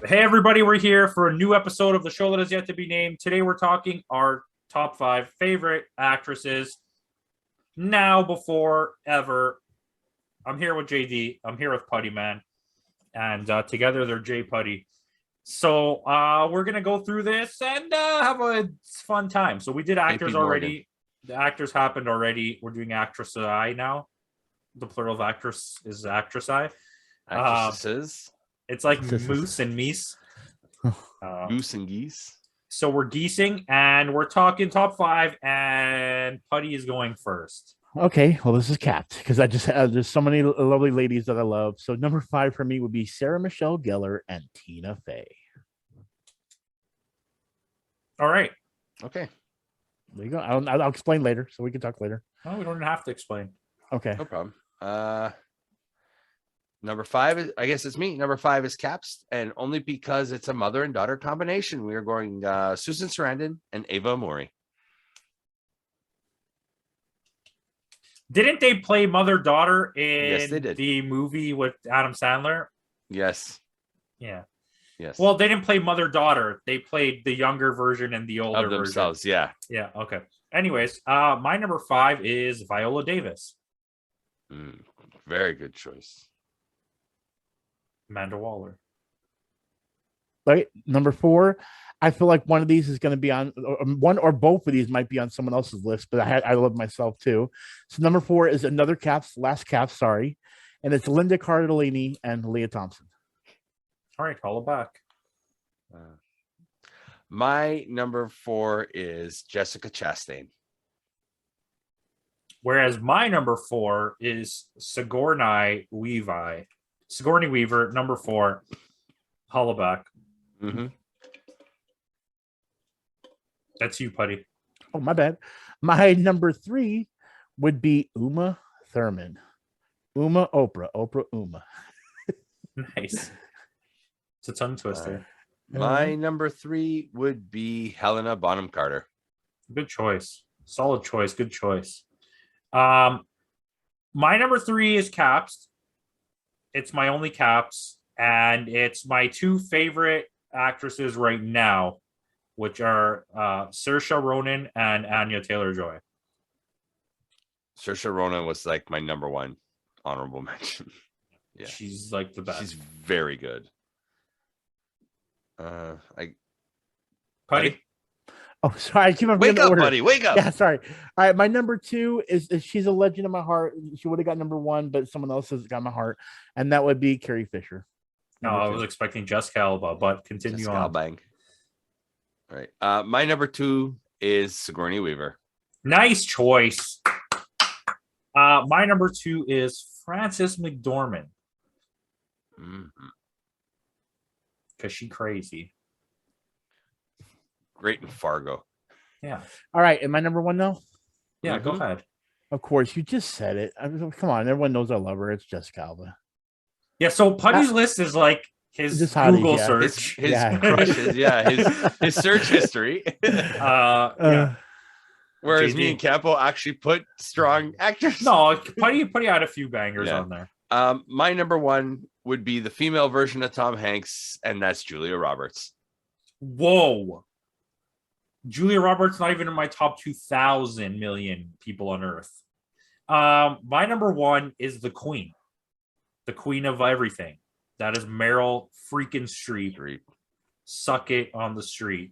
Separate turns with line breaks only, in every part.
Hey, everybody, we're here for a new episode of the show that is yet to be named. Today, we're talking our top 5 favorite actresses now, before, ever. I'm here with JD. I'm here with Puttyman. And together, they're J Putty. So, we're going to go through this and have a fun time. So, we did actors already. The actors happened already. We're doing actress I now. The plural of actress is actress I.
Actresses.
It's like moose and meese.
Goose and geese.
So we're geesing and we're talking top 5, and Putty is going first.
Okay, well, this is capped because I just there's so many lovely ladies that I love. So number 5 for me would be Sarah Michelle Gellar and Tina Fey.
All right.
Okay.
There you go. I'll explain later, so we can talk later.
No, we don't have to explain.
Okay.
No problem. Number 5 is, I guess it's me. Number 5 is Caps, and only because it's a mother and daughter combination, we are going Susan Sarandon and Ava Amori.
Didn't they play mother-daughter in
Yes, they did.
the movie with Adam Sandler?
Yes.
Yeah.
Yes.
Well, they didn't play mother-daughter. They played the younger version and the older
of themselves.
version.
Yeah.
Yeah. Okay. Anyways, my number 5 is Viola Davis.
Very good choice.
Amanda Waller.
Right. Number 4. I feel like one of these is going to be on one or both of these might be on someone else's list, but I love myself too. So number 4 is another last Caps, sorry. And it's Linda Cardellini and Leah Thompson.
All right, call it back.
My number 4 is Jessica Chastain.
Whereas my number 4 is Sigourney Weaver. Sigourney Weaver, number 4, Hollaback.
Mm-hmm.
That's you, Putty.
Oh, my bad. My number 3 would be Uma Thurman. Oprah, Uma.
Nice. It's a tongue twister.
My number 3 would be Helena Bonham Carter.
Good choice. Solid choice. Good choice. My number 3 is Caps. It's my only Caps, and it's my 2 favorite actresses right now, which are Saoirse Ronan and Anya Taylor-Joy.
Saoirse Ronan was like my number 1 honorable mention. Yeah,
she's like the best.
She's very good.
Putty?
Oh, sorry. I keep on
wake up,
order.
buddy. Wake up.
Yeah, sorry. All right, my number 2 is she's a legend in my heart. She would have got number 1, but someone else has got my heart, and that would be Carrie Fisher.
No, I was expecting Jessica Alba, but continue
Jessica
on.
Alba. All right. My number 2 is Sigourney Weaver.
Nice choice. My number 2 is Frances McDormand. Because she crazy.
Great in Fargo.
Yeah.
All right, and my number 1 now?
Yeah, go ahead.
Of course, you just said it. I mean, come on, everyone knows I love her. It's Jessica Alba.
Yeah, so Putty's list is like his Google search.
His crushes, his search history.
Yeah.
Whereas
JD.
me and Campo actually put strong actors.
No, Putty had a few bangers on there.
My number 1 would be the female version of Tom Hanks, and that's Julia Roberts.
Whoa. Julia Roberts not even in my top 2,000 million people on Earth. My number 1 is the queen of everything. That is Meryl freaking Streep. Suck it on the street.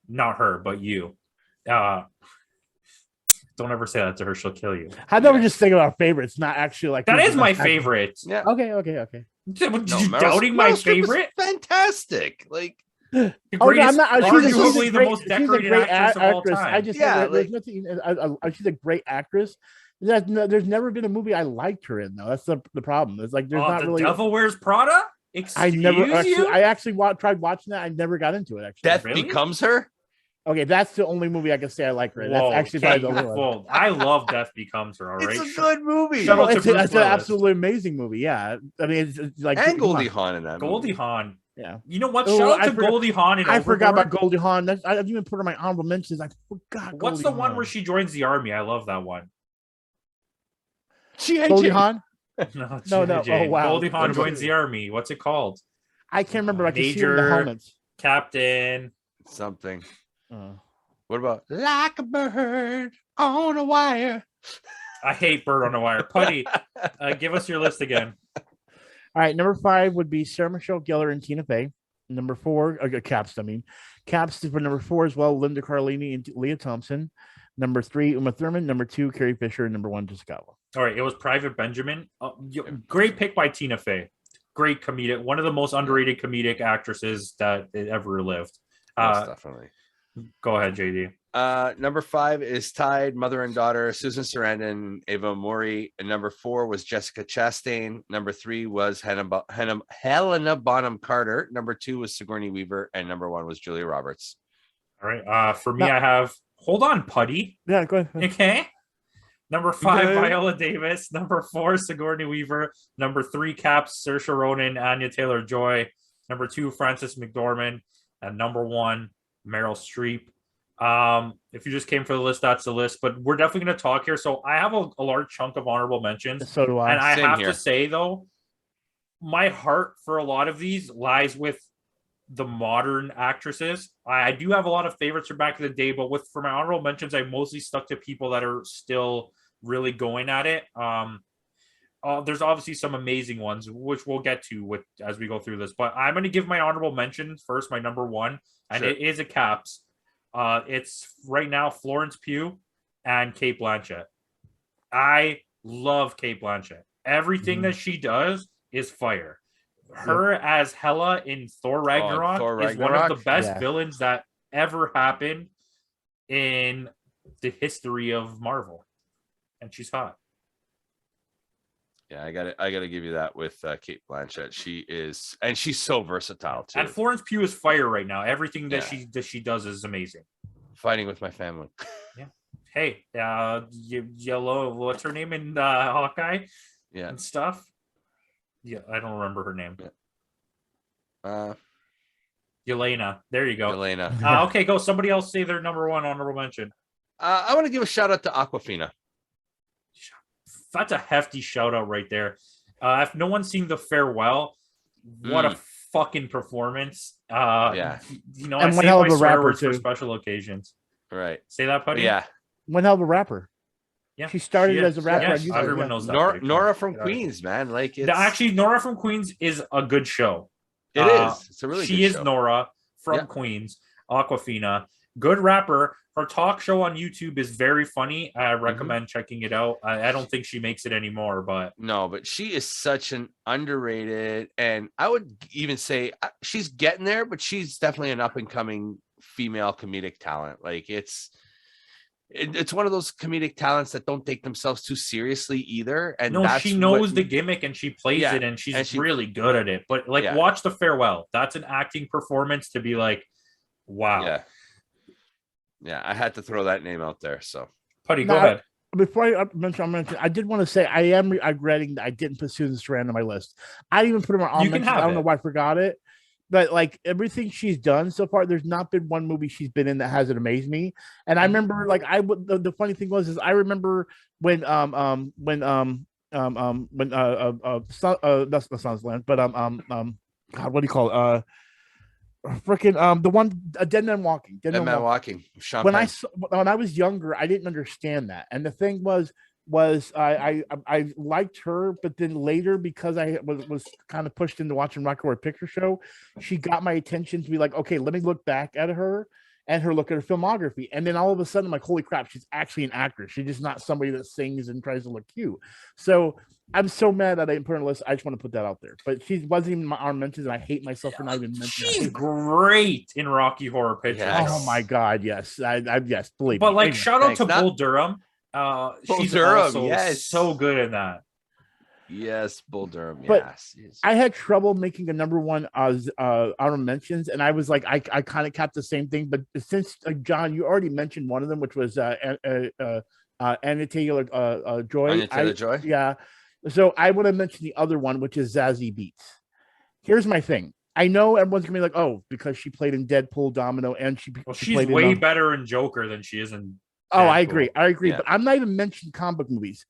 Not her, but you. Don't ever say that to her. She'll kill you.
I never just think about favorites, not actually like
that is my favorite.
Yeah.
Okay.
Doubting my favorite?
Fantastic. Like.
The greatest, arguably the most
she's
decorated actress of all time.
I just there's nothing. She's a great actress. There's never been a movie I liked her in though. That's the problem. It's like there's not really.
Devil Wears Prada.
I actually tried watching that. I never got into it. Actually,
Death Becomes Her.
Okay, that's the only movie I can say I like her in.
Whoa,
that's actually probably the only one.
I love Death Becomes Her. All right,
it's a good movie.
It's an absolutely amazing movie. Yeah, I mean, it's like
and Goldie Hawn in that.
Goldie Hawn.
Yeah.
You know what? Shout out to Goldie Hawn.
I forgot about Goldie Hawn. I didn't even put her in my honorable mentions. I forgot.
What's the one where she joins the army? I love that one.
Goldie Hawn?
No.
Oh wow.
Goldie Hawn joins the army. What's it called?
I can't remember. I can see her in the
Major.
helmets.
Captain.
Something.
Uh,
What about like a bird on a wire?
I hate Bird on a Wire. Putty, give us your list again.
All right, number 5 would be Sarah Michelle Gellar and Tina Fey. Number 4, Caps. I mean, Caps for number 4 as well. Linda Carlini and Leah Thompson. Number 3, Uma Thurman. Number 2, Carrie Fisher. And number 1, Jessica Alba.
All right, it was Private Benjamin. Great pick by Tina Fey. Great comedic. One of the most underrated comedic actresses that ever lived.
Most definitely.
Go ahead, JD.
Number 5 is tied mother and daughter Susan Sarandon, Ava Mori, and number 4 was Jessica Chastain. Number 3 was Helena Bonham Carter. Number 2 was Sigourney Weaver, and number 1 was Julia Roberts.
All right. For me, I have. Hold on, Putty.
Yeah, go ahead.
Okay. Number 5,
Okay.
Viola Davis. Number 4, Sigourney Weaver. Number 3, Caps, Saoirse Ronan, Anya Taylor-Joy. Number 2, Frances McDormand, and number 1, Meryl Streep. If you just came for the list, that's the list. But we're definitely going to talk here. So I have a large chunk of honorable mentions.
So do I.
And I
Same
have
here.
to say, though, my heart for a lot of these lies with the modern actresses. I do have a lot of favorites from back in the day, but for my honorable mentions, I mostly stuck to people that are still really going at it. There's obviously some amazing ones, which we'll get to as we go through this. But I'm going to give my honorable mention first, my number 1, and
Sure.
it is a Caps. It's right now Florence Pugh and Cate Blanchett. I love Cate Blanchett. Everything that she does is fire. Her as Hela in Thor Ragnarok,
Thor
is one of
Ragnarok?
the best
Yeah.
villains that ever happened in the history of Marvel. And she's hot.
Yeah, I gotta give you that with Cate Blanchett. She's so versatile too.
And Florence Pugh is fire right now. Everything that
Yeah.
she does is amazing.
Fighting with my family.
Hey, Yellow, what's her name in Hawkeye
Yeah.
and stuff? Yeah, I don't remember her name. Helena. There you go.
Helena.
Okay, go. Somebody else say their number 1 honorable mention.
I want to give a shout out to Aquafina.
That's a hefty shout out right there. If no one's seen The Farewell, what a fucking performance.
Yeah.
You know,
And
I
one
save
hell
my
of a
swear
rapper,
words for
too.
special occasions.
Right.
Say that, Putty?
Yeah.
One hell of a rapper.
Yeah.
She started
She
as a
is.
rapper.
Yes,
on YouTube.
everyone
Yeah.
knows that.
Nora from
Yeah.
Queens, man. Like it's
Actually, Nora from Queens is a good show.
it is. It's a really
She
good
is
show.
Nora from
Yeah.
Queens, Aquafina. Good rapper. Her talk show on YouTube is very funny. I
Mm-hmm.
recommend checking it out. I don't think she makes it anymore, but
No, but she is such an underrated, and I would even say she's getting there, but she's definitely an up and coming female comedic talent. Like it's one of those comedic talents that don't take themselves too seriously either. And
no,
that's
she knows
what-
the gimmick and she plays
Yeah,
it, and she's
and she-
really good at it. But like,
Yeah.
watch The Farewell. That's an acting performance to be like, wow.
Yeah, I had to throw that name out there. So
Putty, go
Now,
ahead.
Before I mention, I did want to say I am regretting that I didn't put Susan Sarandon on my list. I didn't even put her on all
You can
mentions. I
have
don't know
it.
why I forgot it. But like everything she's done so far, there's not been one movie she's been in that hasn't amazed me. And I remember, like, the funny thing was I remember when that's the Sun's Land, but God, what do you call it? Freaking the one Dead Man Walking.
Dead Man Walking. Sean
When
Penn.
when I was younger, I didn't understand that, and the thing was I liked her, but then later, because I was kind of pushed into watching Rocky Horror Picture Show, she got my attention to be like, okay, let me look back at her and look at her filmography, and then all of a sudden, I'm like, holy crap, she's actually an actress. She's just not somebody that sings and tries to look cute. So I'm so mad that I didn't put her on the list. I just want to put that out there, but she wasn't even my honorable mentions, and I hate myself for not even mentioning
She's
her.
great in Rocky Horror Picture
Yes.
Show.
Oh my god, yes, I yes, believe
But
me.
like,
Anyway.
shout out
Thanks.
to
Not-
Bull Durham. She's
Durham,
also
yes.
so good in that.
Yes, Bull Durham.
But
Yes.
I had trouble making a number one honorable mentions, and I was like, I kind of kept the same thing. But since John, you already mentioned one of them, which was Anya Taylor-Joy.
Anya Taylor-Joy?
Yeah. So I want to mention the other one, which is Zazie Beetz. Here's my thing. I know everyone's gonna be like, oh, because she played in Deadpool, Domino, and she
She's
played
way
in,
better in Joker than she is in.
Oh, I
Deadpool.
agree.
Yeah.
But I'm not even mentioning comic book movies.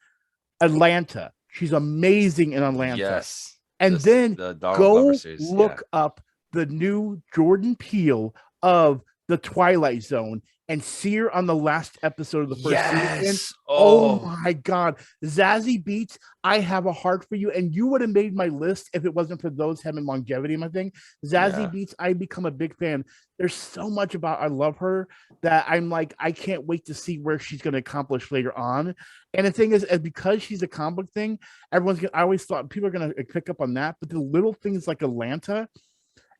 Atlanta. She's amazing in Atlanta.
Yes.
And then
the Donald
go
Glover series,
look up the new Jordan Peele of The Twilight Zone and see her on the last episode of the first season.
Yes.
Oh my God. Zazie Beetz, I have a heart for you. And you would have made my list if it wasn't for those having longevity in my thing. Zazie Beetz, I become a big fan. There's so much about I love her that I'm like, I can't wait to see where she's going to accomplish later on. And the thing is, because she's a comic book thing, I always thought people are going to pick up on that. But the little things like Atlanta,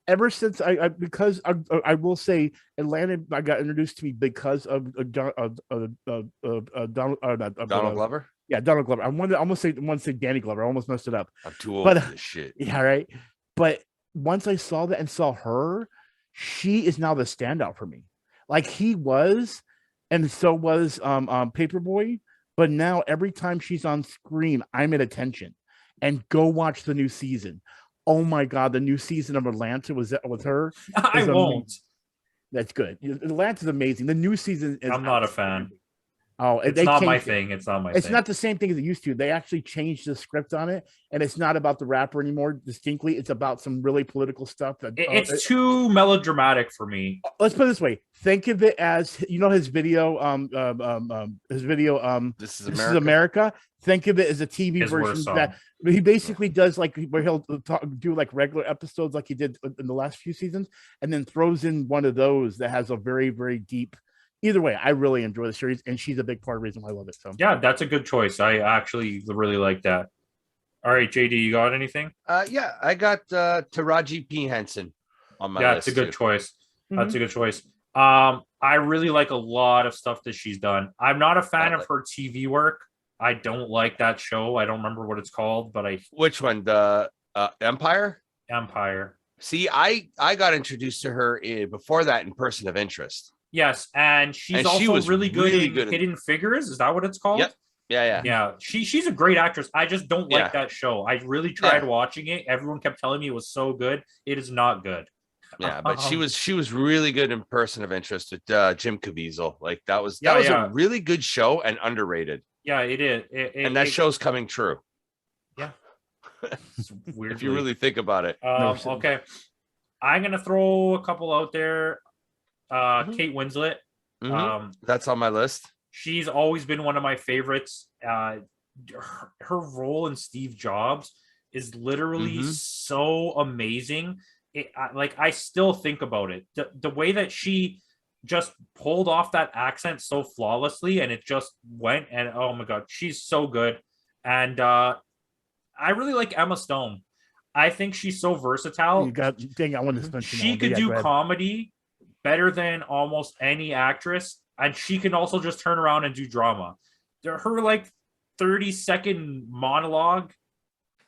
ever since because I will say Atlanta, I got introduced to me because of Donald
Glover.
Yeah, Donald Glover. I want to say Danny Glover. I almost messed it up.
I'm too old for this shit.
Yeah, right. But once I saw that and saw her, she is now the standout for me. Like he was, and so was Paperboy. But now every time she's on screen, I'm at attention. And go watch the new season. Oh my God, the new season of Atlanta was with her.
I won't.
That's good. Atlanta's amazing. The new season is.
I'm not a fan.
Oh,
it's not my thing. It's not my thing.
It's not the same thing as it used to. They actually changed the script on it, and it's not about the rapper anymore. Distinctly, it's about some really political stuff.
It's too melodramatic for me.
Let's put it this way: think of it as his video. This is America. Think of it as a TV version that he basically does, like where he'll do like regular episodes, like he did in the last few seasons, and then throws in one of those that has a very, very deep. Either way, I really enjoy the series, and she's a big part of the reason why I love it. So
yeah, that's a good choice. I actually really like that. All right, JD, you got anything?
Yeah, I got Taraji P. Henson on my list.
Yeah, it's a good choice. That's a good choice. I really like a lot of stuff that she's done. I'm not a fan of her TV work. I don't like that show. I don't remember what it's called, but
Which one? The Empire?
Empire.
See, I got introduced to her before that in Person of Interest.
Yes, and she was really good in Hidden Figures. Is that what it's called?
Yep. Yeah.
She's a great actress. I just don't like that show. I really tried watching it. Everyone kept telling me it was so good. It is not good.
Yeah, but she was really good in Person of Interest with Jim Caviezel. Like that was a really good show and underrated.
Yeah, it is.
And that show's coming true.
Yeah. It's weird
if you really think about it.
Okay. I'm gonna throw a couple out there. Kate Winslet.
That's on my list.
She's always been one of my favorites. Her role in Steve Jobs is literally so amazing. I still think about it. The way that she just pulled off that accent so flawlessly, and it just went. And oh my God, she's so good. And I really like Emma Stone. I think she's so versatile.
I want to
she could do comedy better than almost any actress, and she can also just turn around and do drama. Her like 30-second monologue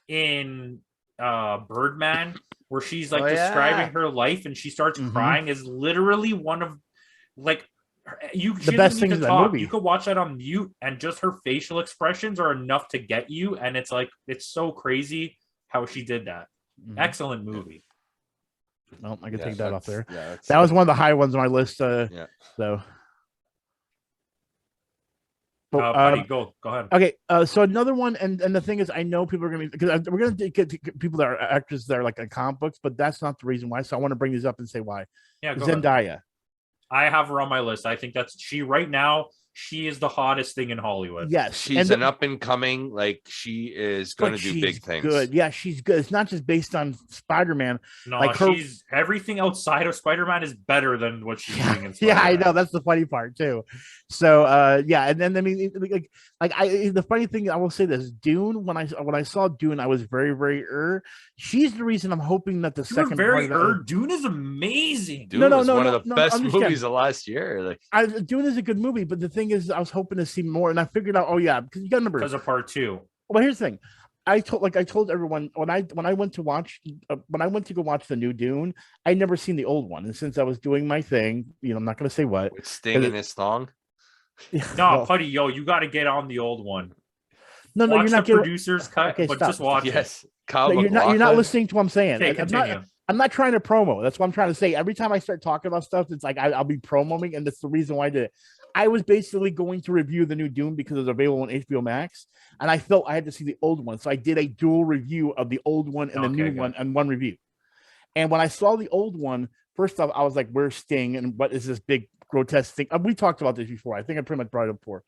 in Birdman, where she's like describing her life and she starts crying, is literally one of like the best things in that movie. You could watch that on mute, and just her facial expressions are enough to get you. And it's like it's so crazy how she did that. Excellent movie.
No, I can take that off there. Yeah, that was one of the high ones on my list. So,
buddy, go ahead.
Okay, so another one, and the thing is, I know people are gonna be because we're gonna get people that are actors that are like in comic books, but that's not the reason why. So I want to bring these up and say why.
Yeah,
Zendaya.
Ahead. I have her on my list. I think she right now. She is the hottest thing in Hollywood.
Yes,
she's an up and coming. Like she is going to do big things.
Good, yeah, she's good. It's not just based on Spider-Man.
No, like she's everything outside of Spider-Man is better than what she's doing in Spider-Man.
Yeah, I know that's the funny part too. So, and then I mean, the funny thing I will say this: Dune. When I saw Dune, I was very, very She's the reason I'm hoping that the second part.
Dune is amazing.
Dune was one of the best movies of last year.
Dune is a good movie, but the thing is, I was hoping to see more, and I figured out, because you got to remember
because of part 2.
Well, here's the thing. I told everyone when I went to go watch the new Dune, I'd never seen the old one, and since I was doing my thing, I'm not going to say what.
With Sting in his thong.
No, Putty, you got to get on the old one.
No,
watch
you're not
the producer's cut, but
stop.
Just watch it.
You're not listening to what I'm saying.
Okay, continue.
I'm not trying to promo. That's what I'm trying to say. Every time I start talking about stuff, it's like I'll be promoting, and that's the reason why I did it. I was basically going to review the new Doom because it's available on HBO Max, and I felt I had to see the old one. So I did a dual review of the old one and the new one and one review. And when I saw the old one, first off, I was like, where's Sting? And what is this big grotesque thing? We talked about this before. I think I pretty much brought it up before.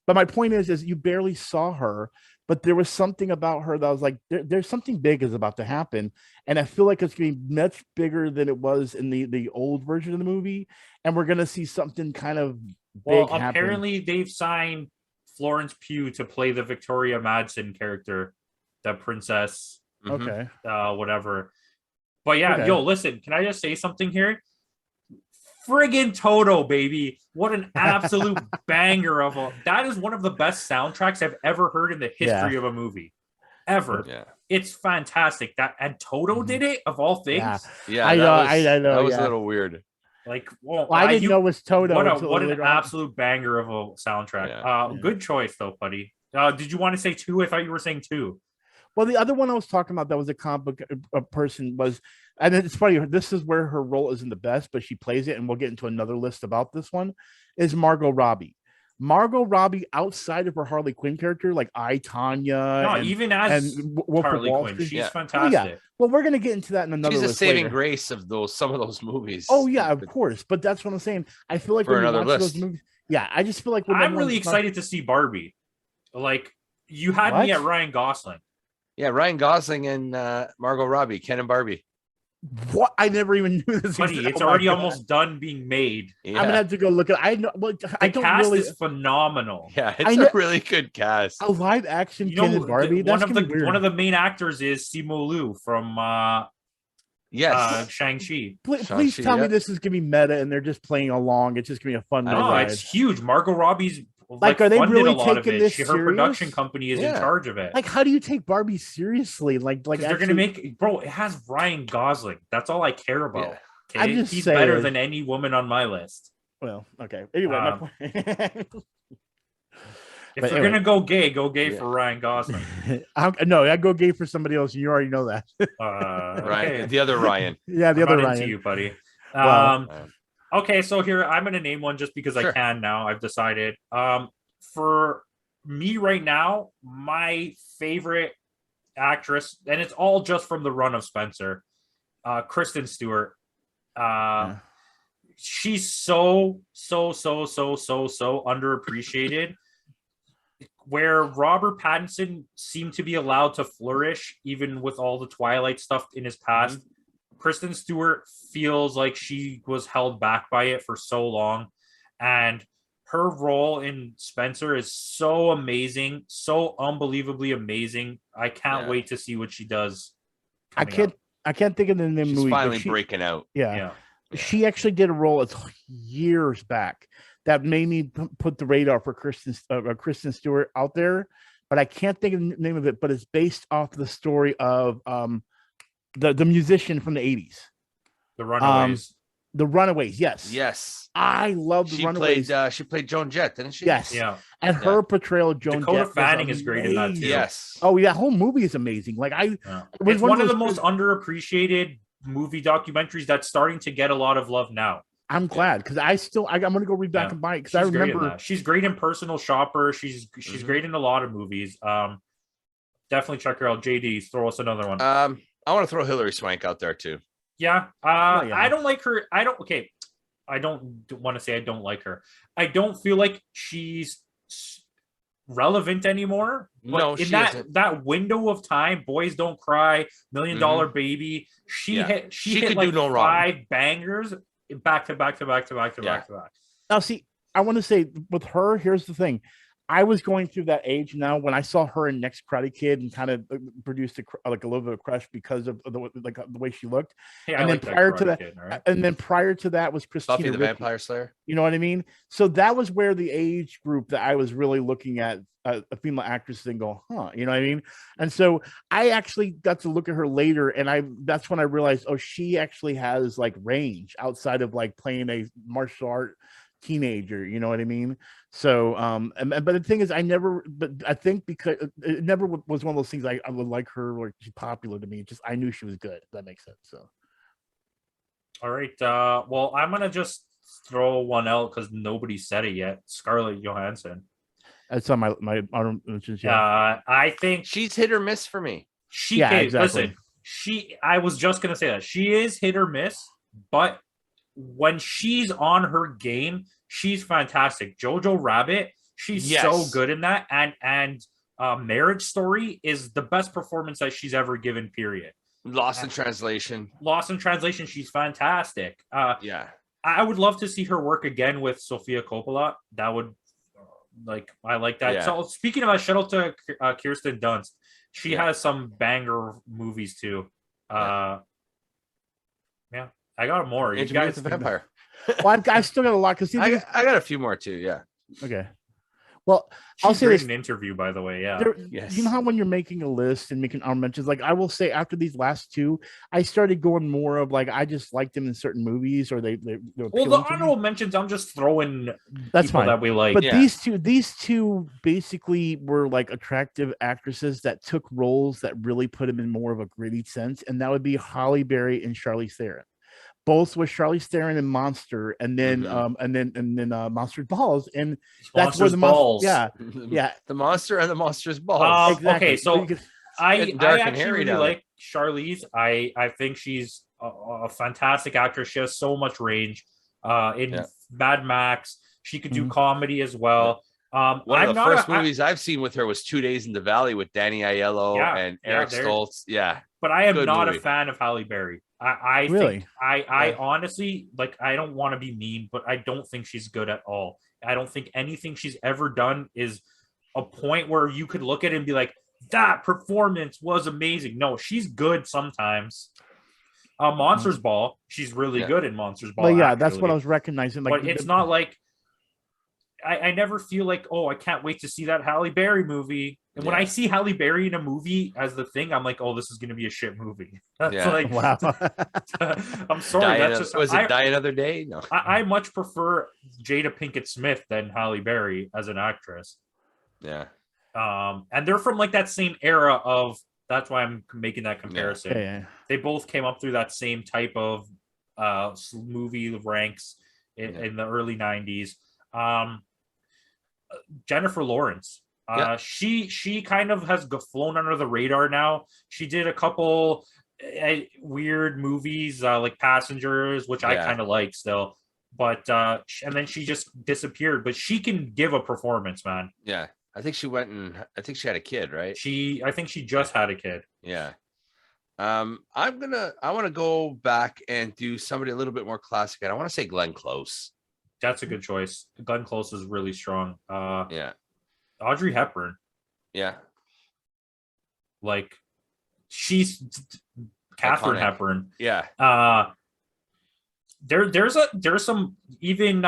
But my point is you barely saw her, but there was something about her that was like, there's something big is about to happen. And I feel like it's going to be much bigger than it was in the old version of the movie. And we're going to see something kind of big happen.
Apparently they've signed Florence Pugh to play the Victoria Madsen character, the princess,
Okay.
whatever. But yeah, yo, listen, can I just say something here? Friggin' Toto, baby. What an absolute banger of that is one of the best soundtracks I've ever heard in the history of a movie. Ever. Yeah. It's fantastic. And Toto did it, of all things.
Yeah, I know. That was
a
little weird.
Like,
I didn't know it was Toto.
What an absolute banger of a soundtrack. Good choice, though, buddy. Did you want to say 2? I thought you were saying 2.
Well, the other one I was talking about that was a comic book person was, and it's funny, this is where her role isn't the best, but she plays it, and we'll get into another list about this one, is Margot Robbie. Margot Robbie, outside of her Harley Quinn character, like I, Tanya,
even as Harley Quinn, she's fantastic.
Oh, yeah. Well, we're going to get into that in another list.
She's a saving grace of some of those movies.
Oh, yeah, of course. But that's what I'm saying. I feel like
for
when
another
you watch
list.
those movies, I just feel like
I'm really excited to see Barbie. Like, you had me at Ryan Gosling.
Yeah, Ryan Gosling and Margot Robbie, Ken and Barbie.
What? I never even knew this.
Buddy, it's already almost done being made.
Yeah. I'm gonna have to go look at. I know. Well,
the cast is phenomenal.
Yeah, it's a really good cast.
A live action Ken and Barbie.
One of the main actors is Simu Liu from Shang-Chi.
Please tell me this is gonna be meta and they're just playing along. It's just gonna be a fun.
No, it's huge. Margot Robbie's
like, are they really taking this
serious? Her production company is in charge of it.
Like, how do you take Barbie seriously? Like
they're gonna make, bro. It has Ryan Gosling. That's all I care about.
Yeah. Okay?
He's better than any woman on my list.
Well, okay. Anyway, my point.
If you're gonna go gay for Ryan Gosling.
No, I go gay for somebody else. You already know that.
Right, the other Ryan.
Yeah, the other Ryan.
Into you, buddy. Okay, so here I'm gonna name one just because I can now. I've decided. For me right now, my favorite actress, and it's all just from the run of Spencer, Kristen Stewart. She's so underappreciated. Where Robert Pattinson seemed to be allowed to flourish, even with all the Twilight stuff in his past. Kristen Stewart feels like she was held back by it for so long. And her role in Spencer is so amazing, so unbelievably amazing. I can't wait to see what she does.
I can't think of the name of the movie.
She's finally breaking out.
Yeah. She actually did a role years back that made me put the radar for Kristen Stewart out there, but I can't think of the name of it. But it's based off the story of the musician from the 80s,
The Runaways.
The Runaways,
yes.
I love the Runaways.
She played Joan Jett, didn't she?
Yes, and her portrayal of Joan
Dakota
Jett
Fanning is great in that too.
Yes.
Oh yeah, whole movie is amazing. Like
it's one of the most underappreciated movie documentaries that's starting to get a lot of love now.
I'm glad because I'm gonna go read back and buy it because I remember
she's great in Personal Shopper. She's great in a lot of movies. Definitely check her out. JD, throw us another one.
I want to throw Hilary Swank out there too.
Yeah. I don't like her. I don't want to say I don't like her. I don't feel like she's relevant anymore.
No,
in that window of time, Boys Don't Cry, $1 Million Baby, she hit like do no 5 bangers back to back.
Now, see, I want to say with her, here's the thing. I was going through that age now when I saw her in Next Karate Kid and kind of produced a little bit of crush because of the way she looked.
Hey,
and then prior to that, right? And then prior to that was Christina
Buffy the
Ricci.
Vampire Slayer.
You know what I mean? So that was where the age group that I was really looking at a female actress and go, you know what I mean? And so I actually got to look at her later, and that's when I realized, she actually has like range outside of like playing a martial art teenager, you know what I mean? So but the thing is I think because it never was one of those things I would like her or she's popular to me. Just I knew she was good, if that makes sense. So
All right. Well, I'm gonna just throw one out because nobody said it yet. Scarlett Johansson.
That's on my honorable mentions. Yeah,
I think
She's hit or miss for me.
exactly.
Listen, I was just gonna say that she is hit or miss, but when she's on her game, she's fantastic. Jojo Rabbit, she's so good in that, and Marriage Story is the best performance that she's ever given. Period.
Lost in Translation.
Lost in Translation, she's fantastic.
Yeah.
I would love to see her work again with Sofia Coppola. That would, I like that.
Yeah.
So speaking of that, shout out to Kirsten Dunst. She has some banger movies too. Yeah, I got more. You guys,
the Vampire.
Well, I've still got a lot because
I got a few more too. Yeah.
Okay. Well,
I'll say this. An interview, by the way. Yeah.
Yes. You know how when you're making a list and making honorable mentions, like I will say, after these last two, I started going more of like I just liked them in certain movies, or they
well, the honorable mentions, I'm just throwing
that's fine
that we like.
But these two basically were like attractive actresses that took roles that really put them in more of a gritty sense, and that would be Halle Berry and Charlize Theron. Both with Charlize Theron and Monster, and then Monster's Balls, and that's where the
balls.
Yeah,
the Monster and the Monster's Balls.
Exactly.
Okay, so I actually really like Charlize. I think she's a fantastic actress. She has so much range. In Mad Max, she could do comedy as well.
One of the first movies I've seen with her was 2 Days in the Valley with Danny Aiello and Eric Stoltz. Yeah,
but I am not a fan of Halle Berry. I
really?
think I honestly, like, I don't want to be mean, but I don't think she's good at all. I don't think anything she's ever done is a point where you could look at it and be like, that performance was amazing. No, she's good sometimes. Monsters Ball, she's really good in Monsters Ball.
Well, yeah, that's what I was recognizing. Like,
but it's not like I never feel like, oh, I can't wait to see that Halle Berry movie. And when I see Halle Berry in a movie as the thing, I'm like, oh, this is going to be a shit movie. That's like,
wow.
I'm sorry.
Was it Die Another Day? No.
I much prefer Jada Pinkett Smith than Halle Berry as an actress.
Yeah.
And they're from like that same era of, that's why I'm making that comparison.
Yeah.
They both came up through that same type of movie ranks in the early 90s. Jennifer Lawrence. She kind of has flown under the radar now. She did a couple weird movies like Passengers, which I kind of like still, but and then she just disappeared. But she can give a performance, man.
Yeah, I think she had a kid, right?
I think she just had a kid.
Yeah. I want to go back and do somebody a little bit more classic, and I want to say Glenn Close.
That's a good choice. Glenn Close is really strong. Audrey Hepburn.
Yeah.
Like, she's Katharine
Iconic.
Hepburn.
Yeah.
There's some even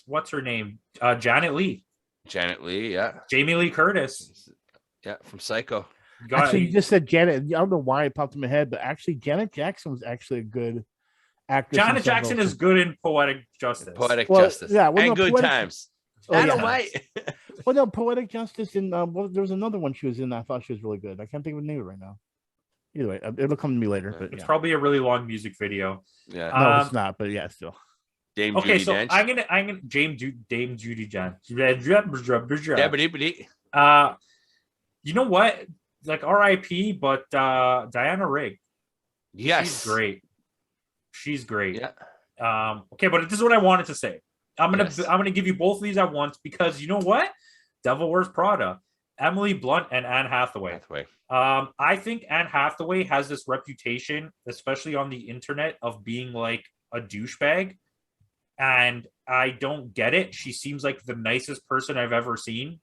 what's her name? Janet Leigh.
Yeah.
Jamie Lee Curtis.
Yeah, from Psycho.
Actually, you just said Janet. I don't know why it popped in my head, but actually, Janet Jackson was actually a good actress.
Janet Jackson is good in Poetic Justice.
Justice.
Yeah,
and Good Times.
Well, no, Poetic Justice, and there was another one she was in that I thought she was really good. I can't think of the name of it right now. Either way, it'll come to me later. But
it's probably a really long music video.
Yeah,
no, it's not. But yeah, still.
Dame Judi Dench.
I'm gonna Dame Judi Dench. You know what? Like R.I.P. But Diana Rigg.
Yes,
She's great.
Yeah.
Okay, but this is what I wanted to say. I'm gonna give you both of these at once because you know what? Devil Wears Prada, Emily Blunt and Anne Hathaway. I think Anne Hathaway has this reputation, especially on the internet, of being like a douchebag, and I don't get it. She seems like the nicest person I've ever seen,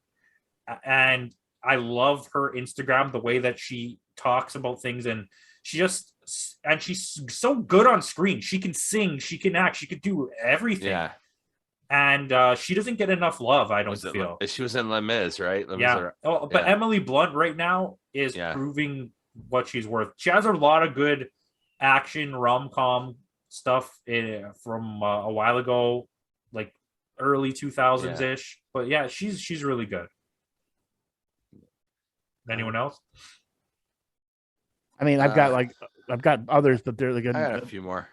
and I love her Instagram, the way that she talks about things, and she's so good on screen. She can sing, she can act, she could do everything.
Yeah.
And she doesn't get enough love, I don't feel.
She was in Les Mis, right?
But Emily Blunt right now is proving what she's worth. She has a lot of good action rom-com stuff from a while ago, like early 2000s-ish. But yeah, she's really good. Anyone else?
I mean, I've got others, but they're like
I got a few more.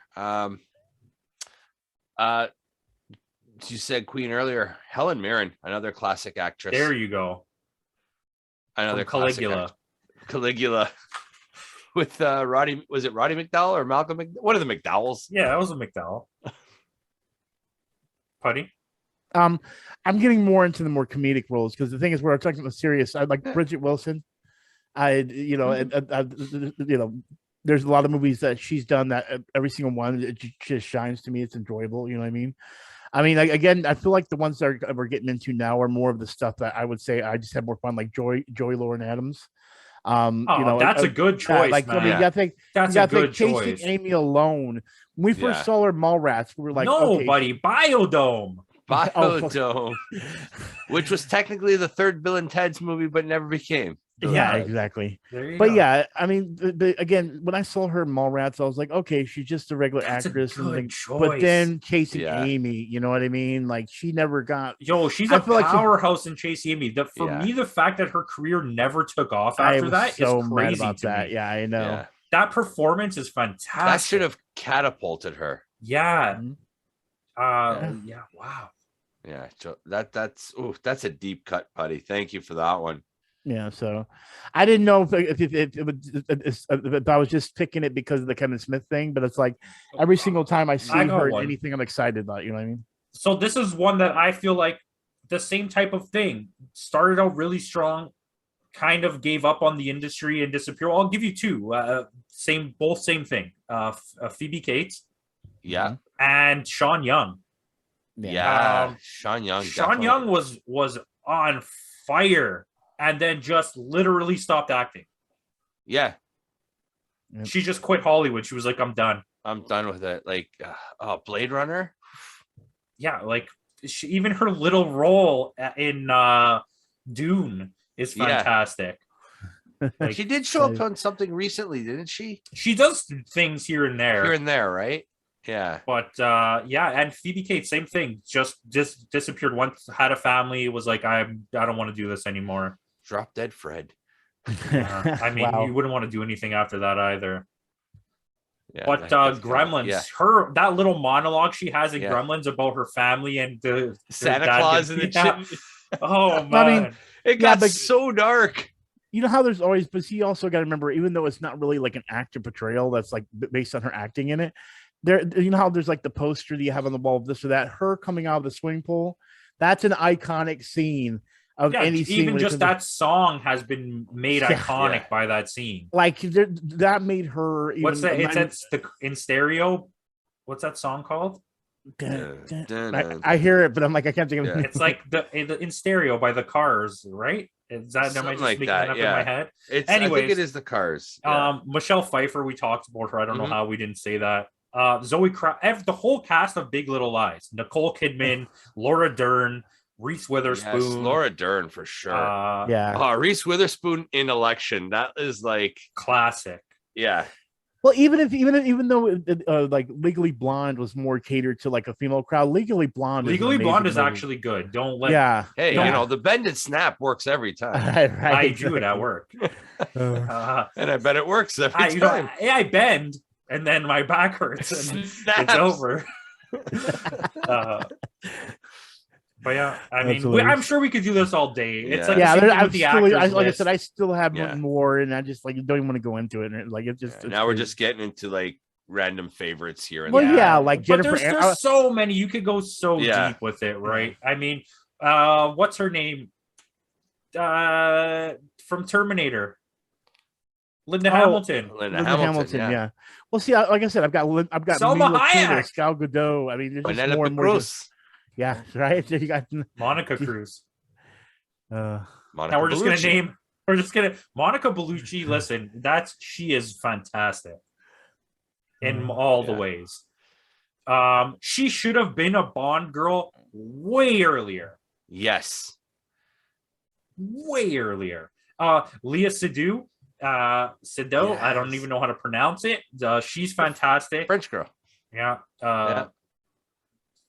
You said Queen earlier. Helen Mirren, another classic actress.
There you go.
Another
From Caligula.
Caligula. With Roddy, was it Roddy McDowell or Malcolm McDowell? One of the McDowells.
Yeah, that was a McDowell. Putty.
I'm getting more into the more comedic roles because the thing is, we're talking about serious. I like Bridget Wilson. You know, there's a lot of movies that she's done that every single one it just shines to me. It's enjoyable. You know what I mean? Again, I feel like the ones that we're getting into now are more of the stuff that I would say I just have more fun, like Joy Lauren Adams. You know,
that's a good choice.
Like,
man.
I mean, you gotta think
that's a good
chasing
choice.
Amy alone. When we first saw her Mallrats, we were like,
buddy, Biodome.
Biodome, which was technically the third Bill and Ted's movie, but never became.
Yeah, exactly.
But
go. Yeah, I mean, again, when I saw her in Mallrats, I was like, okay, she's just a regular actress. But then Chasing Amy, you know what I mean? Like, she never got.
She's a powerhouse in Chasing Amy. For me, the fact that her career never took off after that is crazy to me.
Yeah, I know.
Yeah.
That performance is fantastic.
That should have catapulted her.
Yeah.
Mm-hmm.
Yeah. Wow.
Yeah. That's a deep cut, Putty. Thank you for that one.
Yeah, so I didn't know if I was just picking it because of the Kevin Smith thing, but it's like every single time I see her in anything, I'm excited about. You know what I mean?
So this is one that I feel like the same type of thing. Started out really strong, kind of gave up on the industry and disappeared. I'll give you two. Both same thing. Phoebe Cates.
Yeah.
And Sean Young.
Yeah. Sean Young.
Sean Young was on fire. And then just literally stopped acting.
Yeah.
She just quit Hollywood. She was like, I'm done.
I'm done with it. Like, Blade Runner?
Yeah, like, even her little role in Dune is fantastic.
Yeah. Like, she did show up on something recently, didn't she?
She does things here and there.
Here and there, right? Yeah.
But, and Phoebe Cates, same thing. Just disappeared once, had a family, was like, I don't want to do this anymore.
Drop Dead Fred.
I mean, you wouldn't want to do anything after that either. Yeah, but Gremlins, that little monologue she has in Gremlins about her family and the
Santa Claus and the chimney.
Oh man,
I mean, it got so dark.
You know how there's always, but you also got to remember, even though it's not really like an actor portrayal that's like based on her acting in it, there, you know how there's like the poster that you have on the wall of this or that, her coming out of the swimming pool, that's an iconic scene. Any scene,
even just that song has been made iconic by that scene.
Like that made her.
What's that? It's in stereo. What's that song called?
I hear it, but I'm like, I can't think of it.
It's like the in stereo by the Cars, right? Is that am I just making that up in my head?
Anyways, I think it is the Cars.
Michelle Pfeiffer, we talked about her. I don't know how we didn't say that. Zoe Kravitz, the whole cast of Big Little Lies: Nicole Kidman, Laura Dern, Reese Witherspoon. Yes,
Laura Dern for sure. Reese Witherspoon in Election. That is like
classic.
Yeah.
Well, even though like Legally Blonde was more catered to like a female crowd, Legally Blonde
is actually good. Don't let
Hey, you know, the bend and snap works every time.
I do it at work.
And I bet it works every time.
I bend and then my back hurts and it's over. But yeah, I mean, I'm sure we could do this all day. It's like
I said, I still have more, and I just like don't even want to go into it. And like it's just
now we're just getting into like random favorites here. And
like Jennifer.
But there's so many. You could go so deep with it, right? I mean, what's her name? From Terminator. Linda Hamilton.
Linda Hamilton. Yeah. Well, see, like I said, I've got
Selma Hayek,
Gal Gadot. I mean, there's just more and more. Yeah, right. You got
Monica Cruz.
Monica
now we're just gonna Monica Bellucci. Listen, she is fantastic in all the ways. She should have been a Bond girl way earlier.
Yes,
way earlier. Leah Seydoux. Yes. I don't even know how to pronounce it. She's fantastic.
French girl.
Yeah.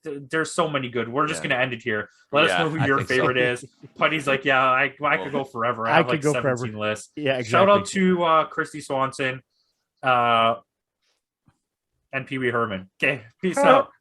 There's so many good. We're just gonna end it here. Let us know who your favorite is. Putty's like, I could go forever. I have like 17 lists.
Yeah, exactly.
Shout out to Christy Swanson and Pee Wee Herman. Okay, peace out.